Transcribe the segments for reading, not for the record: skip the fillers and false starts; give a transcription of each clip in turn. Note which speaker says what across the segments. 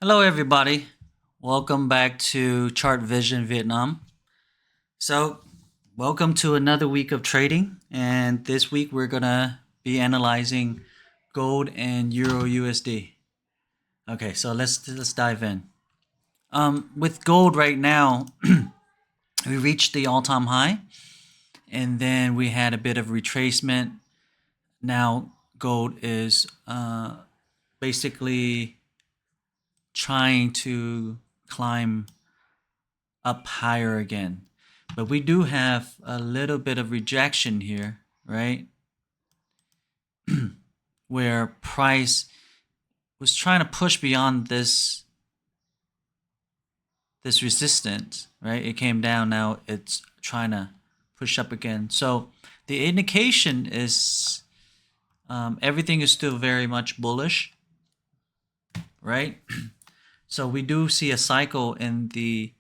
Speaker 1: Hello, everybody. Welcome back to Chart Vision Vietnam. So, welcome to another week of trading. And this week we're gonna be analyzing gold and Euro USD. Okay, so let's dive in. With gold right now, we reached the all-time high, and then we had a bit of retracement. Now gold is basically trying to climb up higher again. But we do have a little bit of rejection here, right? Where price was trying to push beyond this resistance, right? It came down, now it's trying to push up again. So the indication is everything is still very much bullish, right? So we do see a cycle in the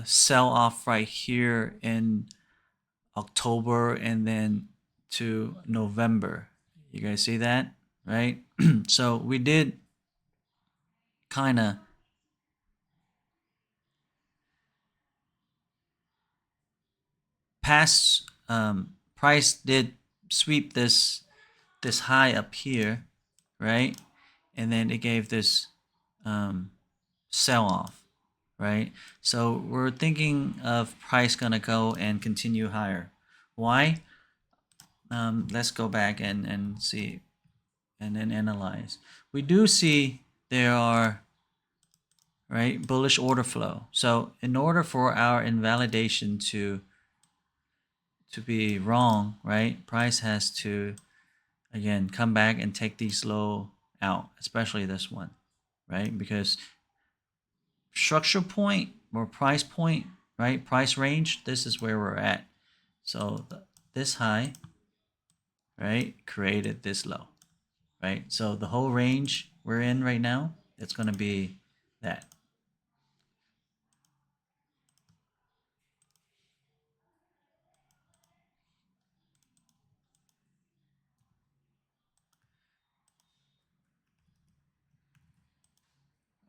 Speaker 1: sell off right here in October and then to November. You guys see that, right? So we did kind of pass. Price did sweep this high up here, right? And then it gave this sell off, right? So we're thinking of price gonna go and continue higher. Why? Let's go back and see and then analyze. We do see there are, right, bullish order flow. So in order for our invalidation to be wrong, right, price has to again come back and take these low out, especially this one, right? Because structure point or price point, right, price range, this is where we're at. So this high, right, created this low, right? So the whole range we're in right now, it's going to be that.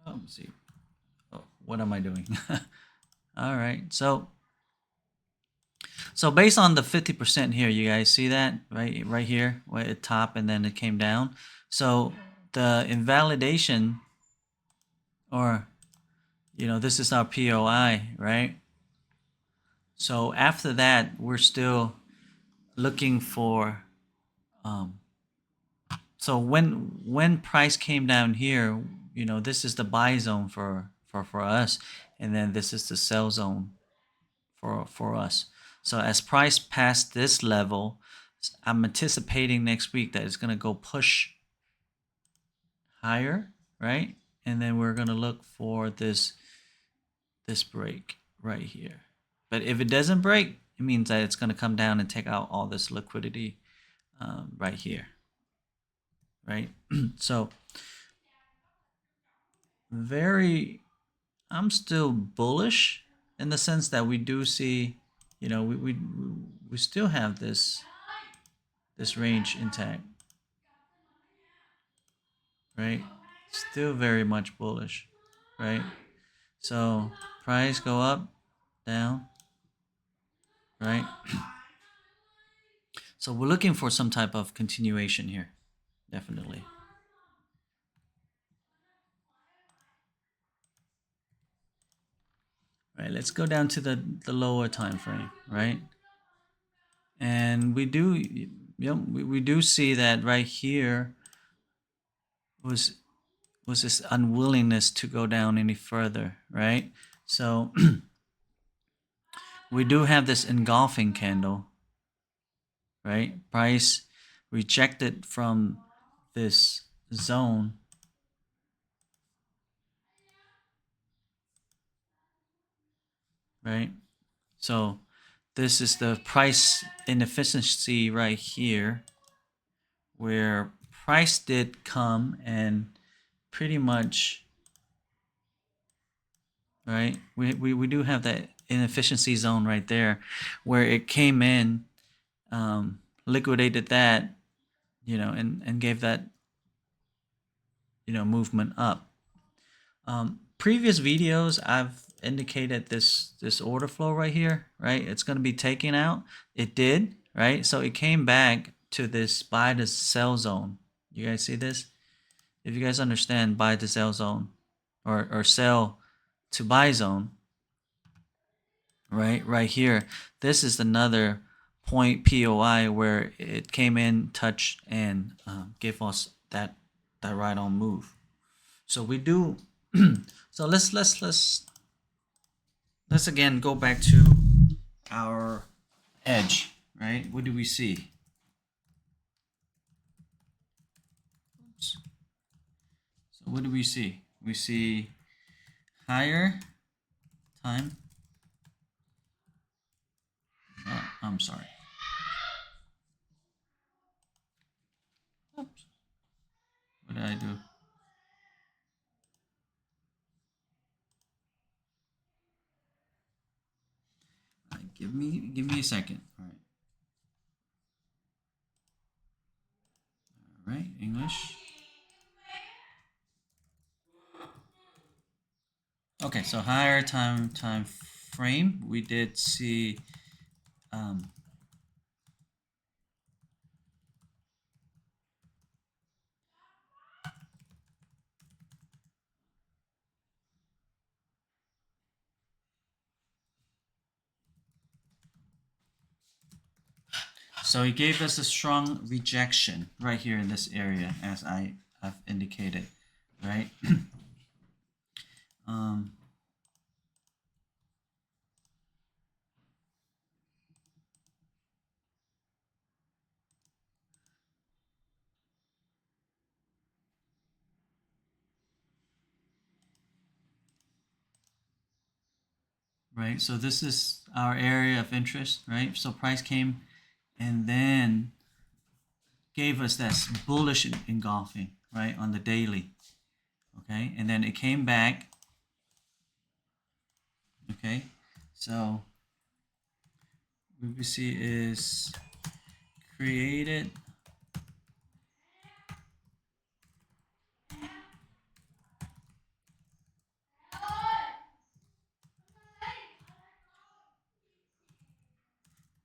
Speaker 1: Let's see. Oh, what am I doing? All right. So based on the 50% here, you guys see that right here, where it top and then it came down. So the invalidation, or this is our POI, right? So after that, we're still looking for. So when price came down here, this is the buy zone for us, and then this is the sell zone for us. So as price passed this level, I'm anticipating next week that it's going to go push higher, right? And then we're going to look for this break right here. But if it doesn't break, it means that it's going to come down and take out all this liquidity right here, right? So I'm still bullish in the sense that we do see, we still have this range intact, right? Still very much bullish, right? So price go up, down, right? So we're looking for some type of continuation here, definitely. Right, let's go down to the lower time frame, right? And we do, we do see that right here was this unwillingness to go down any further, right? So we do have this engulfing candle, right? Price rejected from this zone, right? So this is the price inefficiency right here, where price did come and pretty much, right, we do have that inefficiency zone right there where it came in, liquidated that, and gave that movement up. Previous videos I've indicated this order flow right here, right? It's going to be taken out. It did, right? So it came back to this buy to sell zone. You guys see this? If you guys understand buy to sell zone or sell to buy zone, right here, this is another point POI where it came in, touched, and gave us that right on move. So we do. So let's again go back to our edge, right? What do we see? Oops. So what do we see? We see higher time. I'm sorry. Oops. What did I do? Give me a second. All right, English. Okay, so higher time frame. We did see so he gave us a strong rejection right here in this area, as I've indicated, right? Right, so this is our area of interest, right? So price came and then gave us that bullish engulfing, right, on the daily, okay? And then it came back, okay? So what we see is created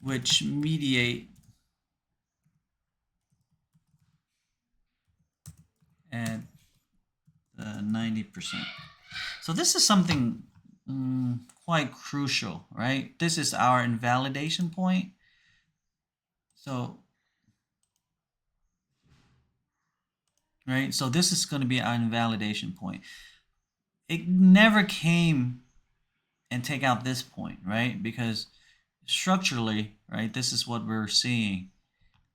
Speaker 1: which mediate at 90%. So this is something quite crucial, right? This is our invalidation point. So, right? So this is going to be our invalidation point. It never came and take out this point, right? Because structurally, right, this is what we're seeing,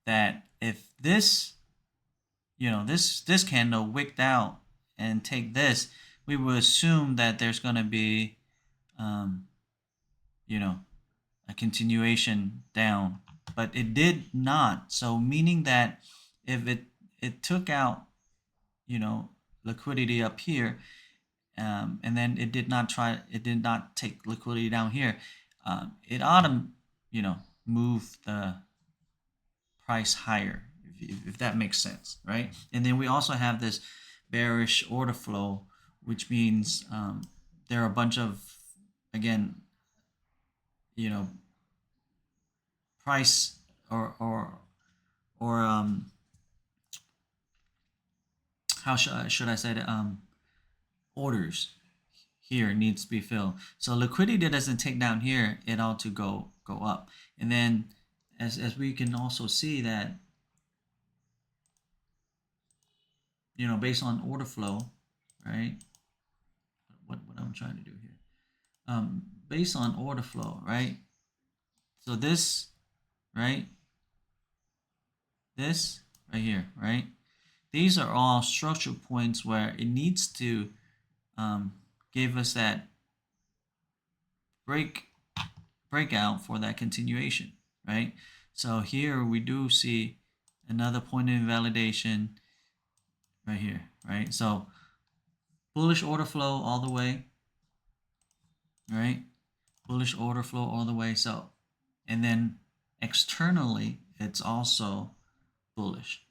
Speaker 1: that if this, this candle wicked out and take this, we would assume that there's going to be, a continuation down, but it did not. So meaning that if it took out, liquidity up here, and then it did not take liquidity down here, it ought to, move the price higher, if that makes sense, right? And then we also have this bearish order flow, which means there are a bunch of, again, price or how should I say that, orders here needs to be filled. So liquidity doesn't take down here, it ought to go up. And then as we can also see that, based on order flow, right? What I'm trying to do here. Based on order flow, right? So this, right? This right here, right? These are all structural points where it needs to give us that breakout for that continuation, right? So here we do see another point of invalidation right here, right? So bullish order flow all the way, right? Bullish order flow all the way. So, and then externally, it's also bullish.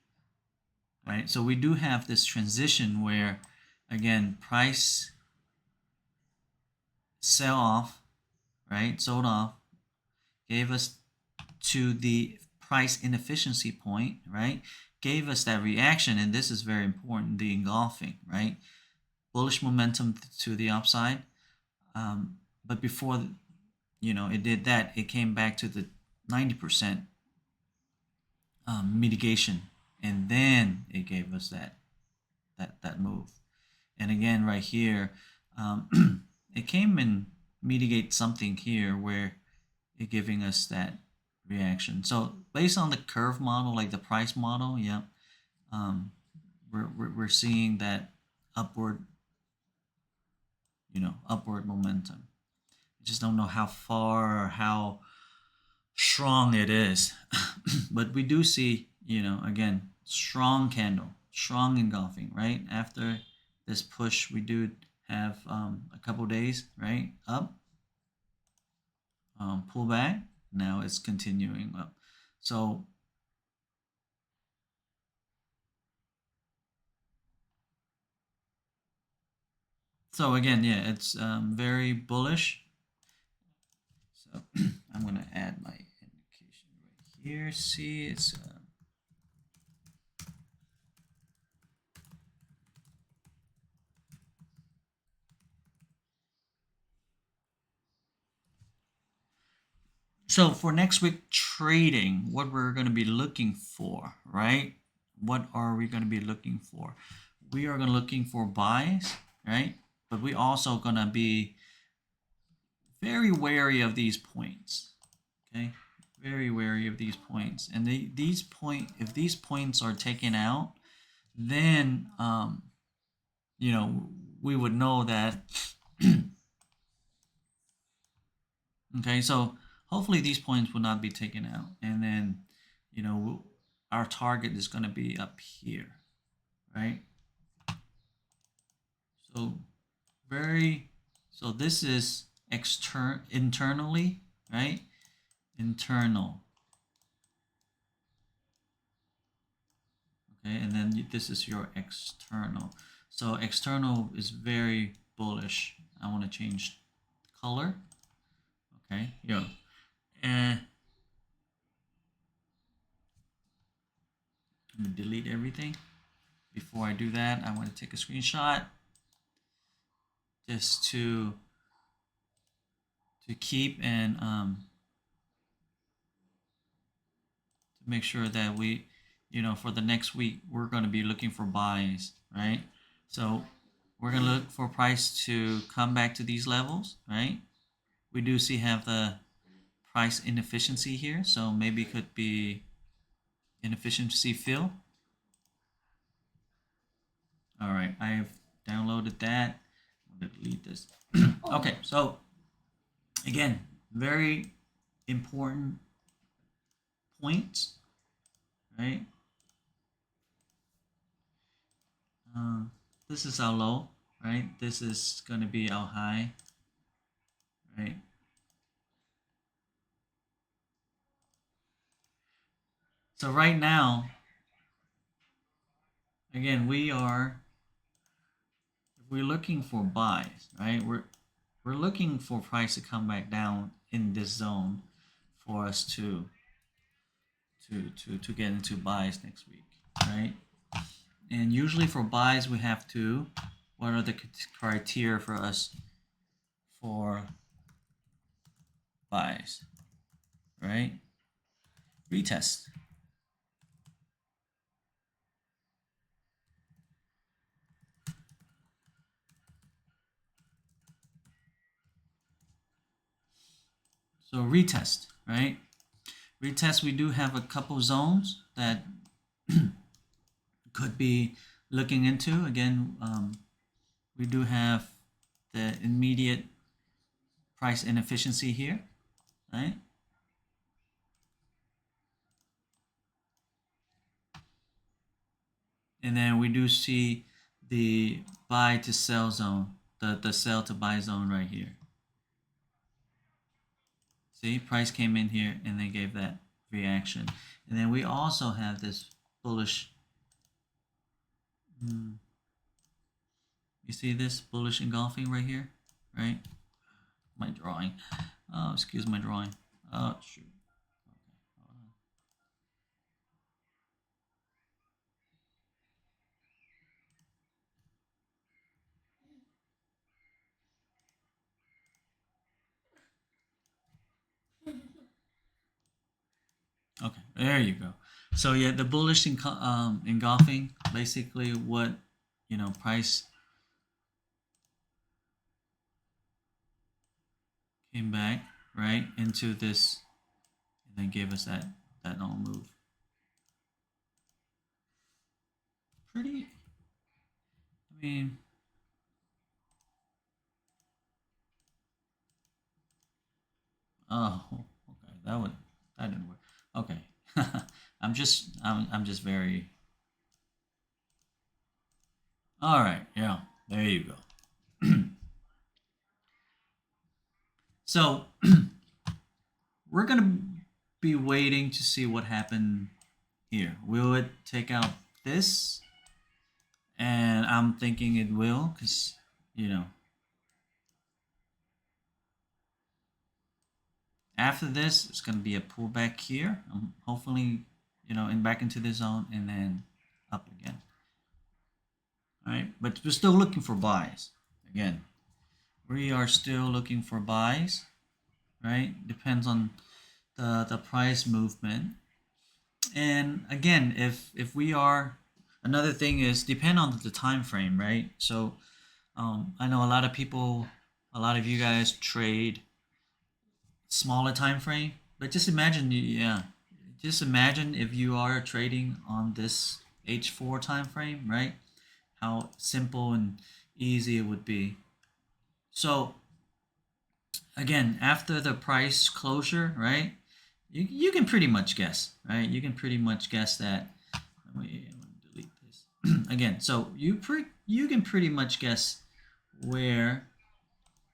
Speaker 1: right? So we do have this transition where, again, price sell off, right? Sold off, gave us to the price inefficiency point, right? Gave us that reaction, and this is very important, the engulfing, right? Bullish momentum to the upside. But before, it did that, it came back to the 90% mitigation, and then it gave us that move. And again, right here, it came and mitigate something here where it giving us that reaction. So based on the curve model, like the price model, yeah, we're seeing that upward, upward momentum. I just don't know how far or how strong it is, but we do see, again, strong candle, strong engulfing, right? After this push, we do have a couple days, right, up, pull back. Now it's continuing up. So again, yeah, it's very bullish. So I'm going to add my indication right here. See, it's so for next week trading, what we're going to be looking for, right? What are we going to be looking for? We are going to looking for buys, right? But we also going to be very wary of these points, okay? Very wary of these points. And if these points are taken out, then we would know that. Okay, so hopefully these points will not be taken out, and then our target is going to be up here, right? So so this is internally, right? Internal. Okay, and then this is your external. So external is very bullish. I want to change color. Okay, yeah. And I'm gonna delete everything. Before I do that, I want to take a screenshot just to keep and to make sure that we, for the next week, we're going to be looking for buys, right? So we're going to look for price to come back to these levels, right? We do have the price inefficiency here, so maybe it could be inefficiency fill. All right, I've downloaded that. I'm going to delete this. Okay, so again, very important points, right? This is our low, right? This is going to be our high, right? So right now, again, if we're looking for buys, right? We're looking for price to come back down in this zone for us to get into buys next week, right? And usually for buys, we have to, what are the criteria for us for buys, right? Retest. So retest, right? Retest, we do have a couple zones that could be looking into. Again, we do have the immediate price inefficiency here, right? And then we do see the buy to sell zone, the sell to buy zone right here. See, price came in here and they gave that reaction. And then we also have this bullish You see this bullish engulfing right here, right? My drawing. Oh, excuse my drawing. Oh, shoot. Okay, there you go. So yeah, the bullish engulfing, basically what, price came back, right, into this, and then gave us that normal move. Pretty, I mean, oh, okay, that didn't work. Okay, I'm just very. All right, yeah, there you go. So we're gonna be waiting to see what happened here. Will it take out this? And I'm thinking it will, because you know after this it's gonna be a pullback here. Hopefully, and back into the zone and then up again. All right, but we're still looking for buys. Again, we are still looking for buys. Right, depends on the price movement. And again, if we are, another thing is depend on the time frame, right? So I know a lot of people, a lot of you guys trade smaller time frame, but just imagine, yeah, just imagine if you are trading on this H4 time frame, right? How simple and easy it would be. So again, after the price closure, right? You can pretty much guess, right? You can pretty much guess that. Let me delete this again. So you can pretty much guess where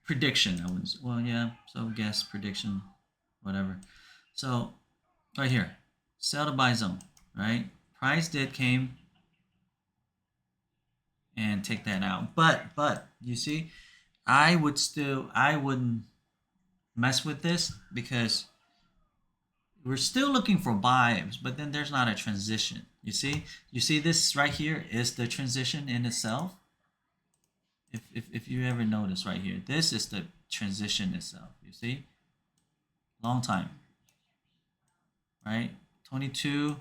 Speaker 1: prediction. I wouldn't. Well, yeah. So guess prediction, whatever. So right here, sell to buy zone, right? Price did came and take that out, but you see, I wouldn't mess with this because we're still looking for buys, but then there's not a transition. You see this right here is the transition in itself. If you ever notice right here, this is the transition itself. You see, long time, right? 22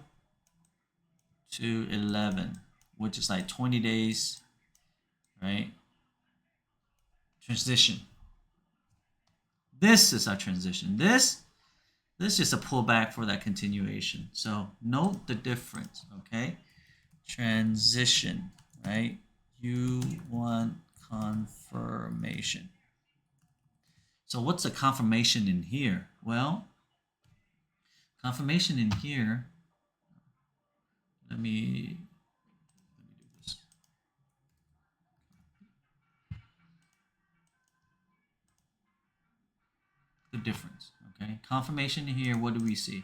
Speaker 1: to 11, which is like 20 days, right? Transition. This is our transition. This is a pullback for that continuation. So note the difference, okay? Transition, right? You want confirmation. So what's the confirmation in here? Well, confirmation in here, let me do this. The difference, okay? Confirmation in here, what do we see,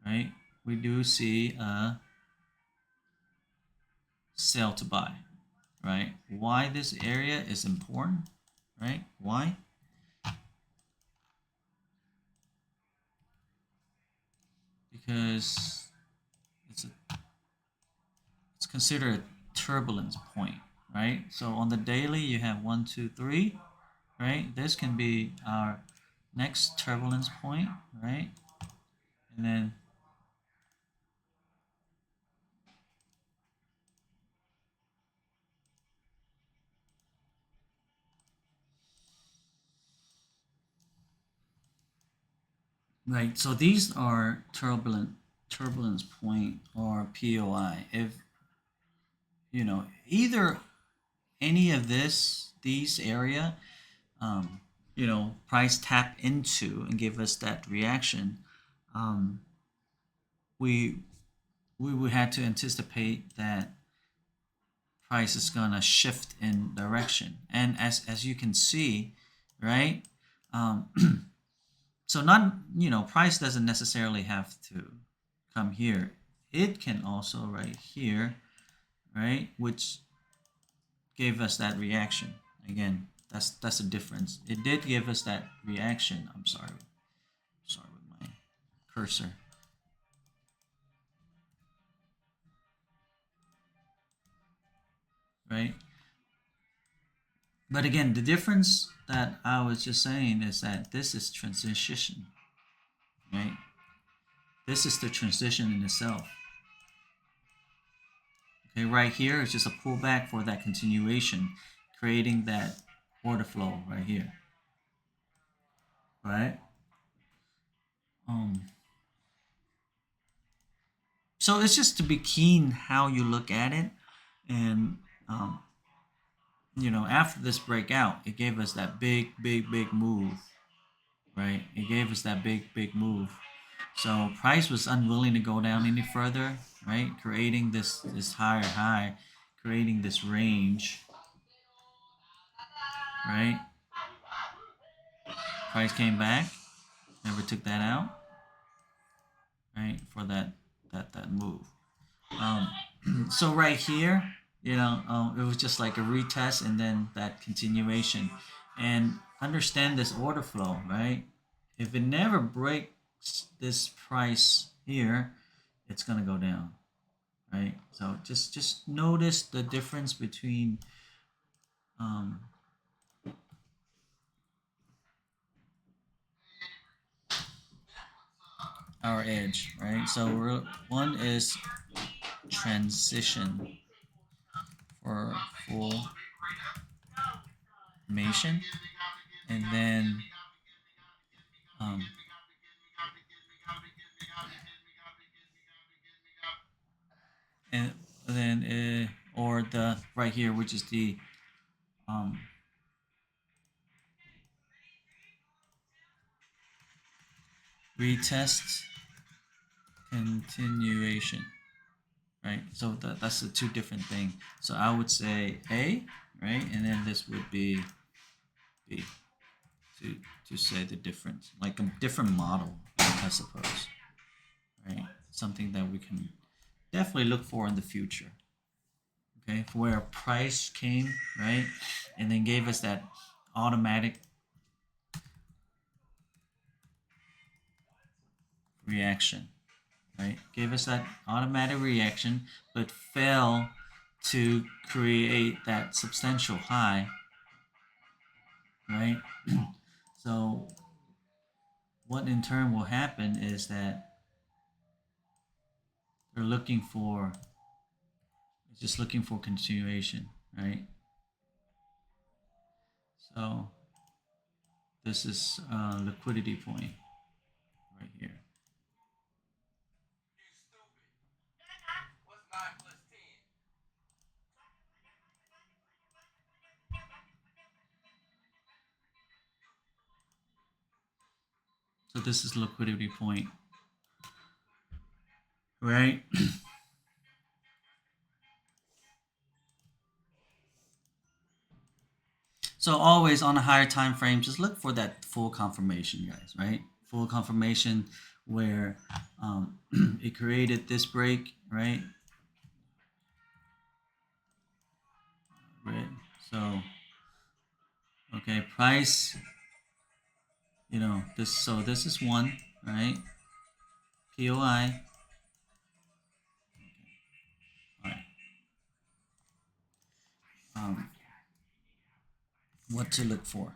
Speaker 1: right? We do see a sell to buy, right? Why this area is important, right? Why? Because it's considered a turbulence point, right? So on the daily, you have 1, 2, 3, right? This can be our next turbulence point, right? And then right. So these are turbulence point or POI. If either any of these area, price tap into and give us that reaction, um, we we would have to anticipate that price is gonna shift in direction. And as you can see, right? Um, so not price doesn't necessarily have to come here. It can also right here, right? Which gave us that reaction. Again, that's a difference. It did give us that reaction. I'm sorry with my cursor. Right? But again, the difference that I was just saying is that this is transition, right? This is the transition in itself. Okay, right here is just a pullback for that continuation, creating that order flow right here, right? So it's just to be keen how you look at it, and after this breakout, it gave us that big move, right? It gave us that big move. So price was unwilling to go down any further, right? Creating this higher high, creating this range, right? Price came back, never took that out, right? For that move. So right here, it was just like a retest and then that continuation. And understand this order flow, right? If it never breaks this price here, it's gonna go down, right? So just notice the difference between our edge, right? So one is transition for formation, and then and then or the right here, which is the retest continuation, right? So that's the two different thing. So I would say A, right, and then this would be B to say the difference, like a different model, I suppose, right? Something that we can definitely look for in the future. Okay, for where price came, right, and then gave us that automatic reaction, right? Gave us that automatic reaction, but failed to create that substantial high, right? So what in turn will happen is that they're looking for, just looking for continuation, right? So this is a liquidity point right here. So this is liquidity point, right? So always on a higher time frame, just look for that full confirmation, guys, right? Full confirmation where it created this break, right? Right. So, okay, price, this. So this is one, right? POI. All right. Um, what to look for?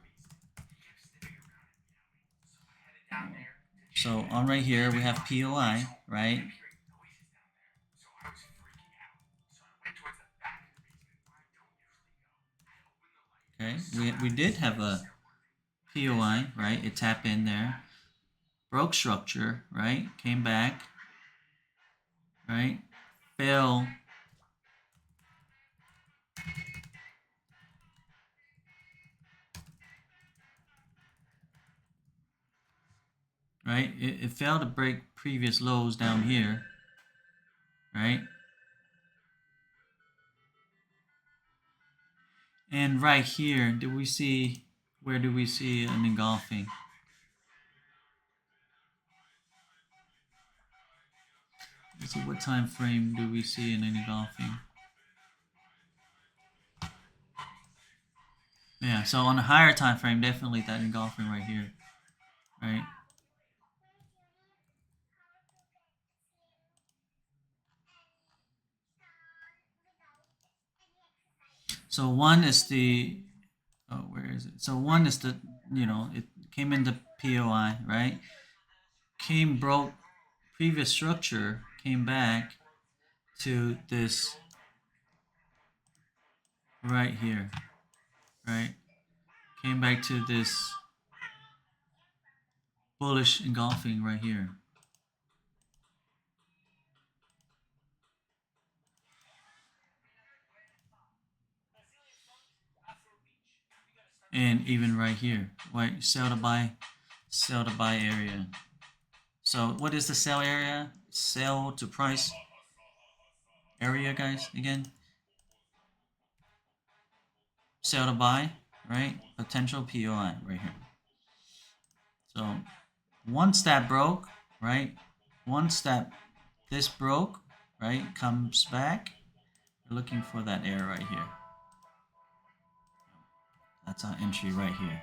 Speaker 1: So on right here we have POI, right? Okay, we did have a POI, right? It tapped in there, broke structure, right? Came back, right? Fell, right? It failed to break previous lows down here, right? And right here, where do we see an engulfing? Let's see, what time frame do we see an engulfing? Yeah, so on a higher time frame, definitely that engulfing right here, right? So one is the, oh, where is it? So one is the, it came into POI, right? Came, broke previous structure, came back to this right here, right? Came back to this bullish engulfing right here. And even right here, right? Sell to buy area. So what is the sell area? Sell to price area, guys, again. Sell to buy, right? Potential POI right here. So once that broke, right? Once this broke, right, comes back, we're looking for that area right here. That's our entry right here,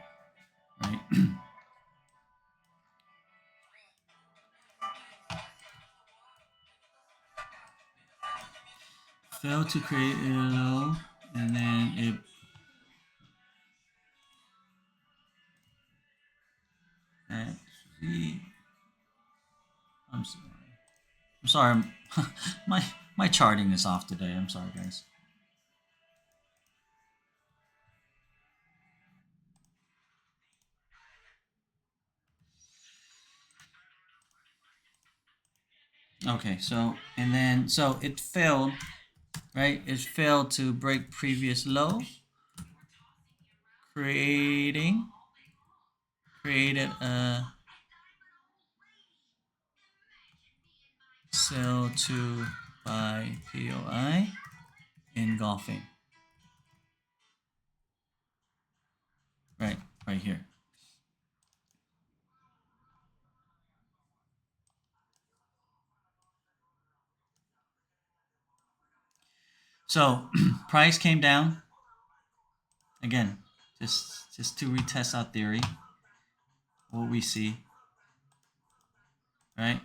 Speaker 1: right? Failed to create a low, and then it actually, I'm sorry. I'm sorry. my charting is off today. I'm sorry, guys. Okay, so and then so it failed, right? It failed to break previous low, created a sell to buy POI engulfing. Right here. So price came down again, just to retest our theory. What we see, right?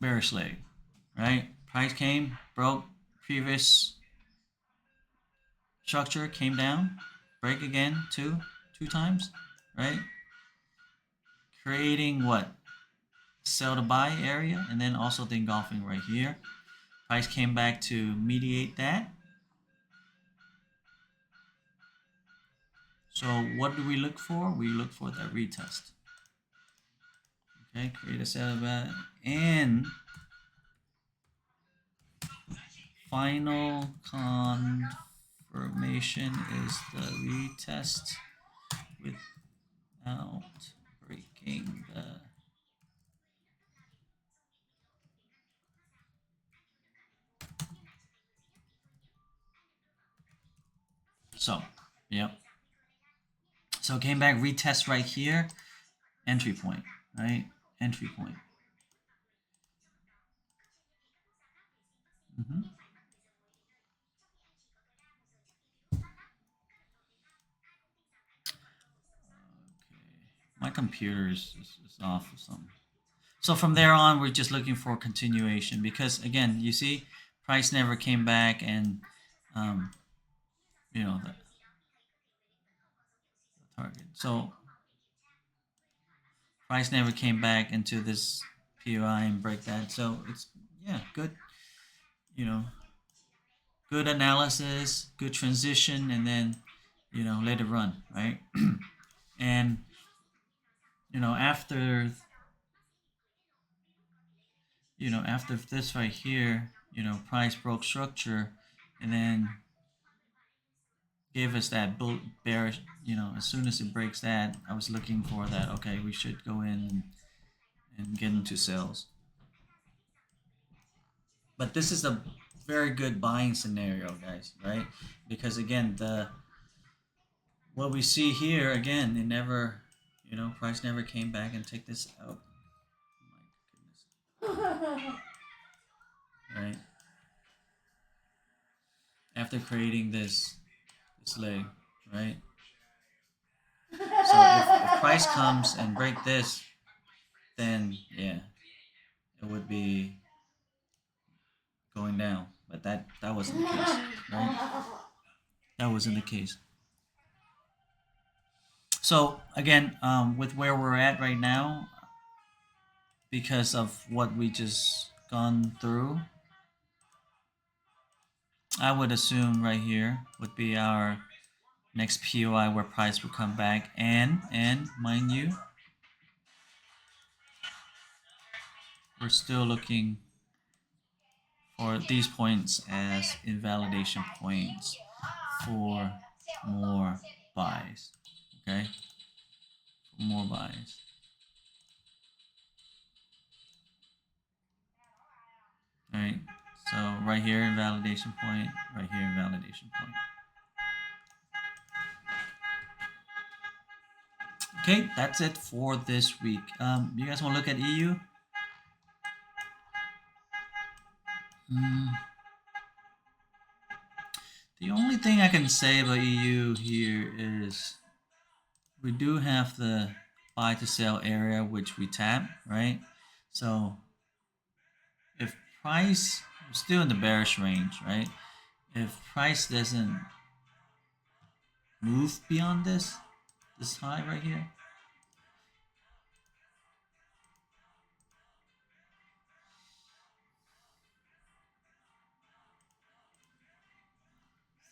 Speaker 1: Bearish leg, right? Price came, broke previous structure, came down, break again two times, right? Creating what? Sell to buy area, and then also the engulfing right here. Price came back to mediate that. So what do we look for? We look for that retest. Okay, create a sell to buy, and final confirmation is the retest without breaking the so yep. So came back, retest right here, entry point, right? Entry point. Mm-hmm. My computer is off or something. So from there on, we're just looking for continuation because again, you see, price never came back, and um, the target. So price never came back into this POI and break that. So it's good. You know, good analysis, good transition, and then let it run, right? And after after this right here, price broke structure, and then gave us that bearish. As soon as it breaks that, I was looking for that. Okay, we should go in and get into sales. But this is a very good buying scenario, guys, right? Because again, the what we see here again, it never, price never came back and take this out. Oh my goodness. Right? after creating this leg, right? So if price comes and break this, then yeah, it would be going down. But that wasn't the case, right? That wasn't the case. So again, with where we're at right now, because of what we just gone through, I would assume right here would be our next POI where price will come back, and mind you, we're still looking for these points as invalidation points for more buys. Okay, for more buys. All right, so right here invalidation point, right here invalidation point. Okay, that's it for this week. You guys want to look at EU? The only thing I can say about EU here is we do have the buy to sell area which we tap, right? So if price, we're still in the bearish range, right? If price doesn't move beyond this high right here,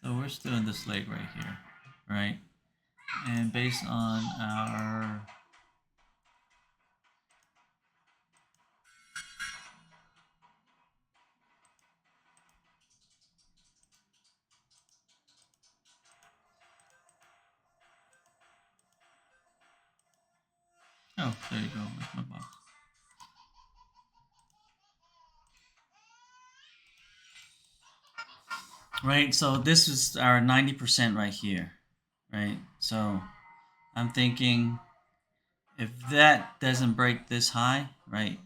Speaker 1: so we're still in this leg right here, right? And based on our oh, there you go. Where's my box? Right, so this is our 90% right here, right? So I'm thinking if that doesn't break this high, right,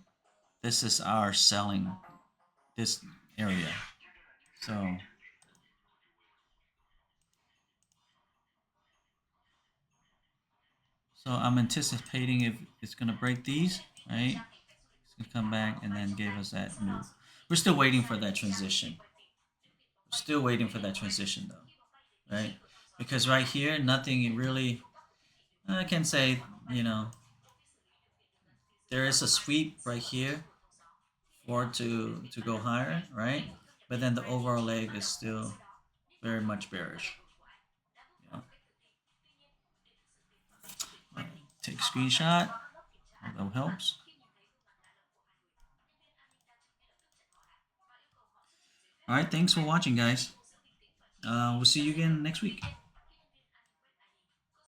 Speaker 1: this is our selling, this area. So I'm anticipating if it's going to break these, right, it's going to come back and then give us that move. We're still waiting for that transition. We're still waiting for that transition though, right? Because right here, nothing really, I can say, you know, there is a sweep right here for it to go higher, right? But then the overall leg is still very much bearish. Yeah. Take a screenshot. That helps. All right, thanks for watching, guys. We'll see you again next week.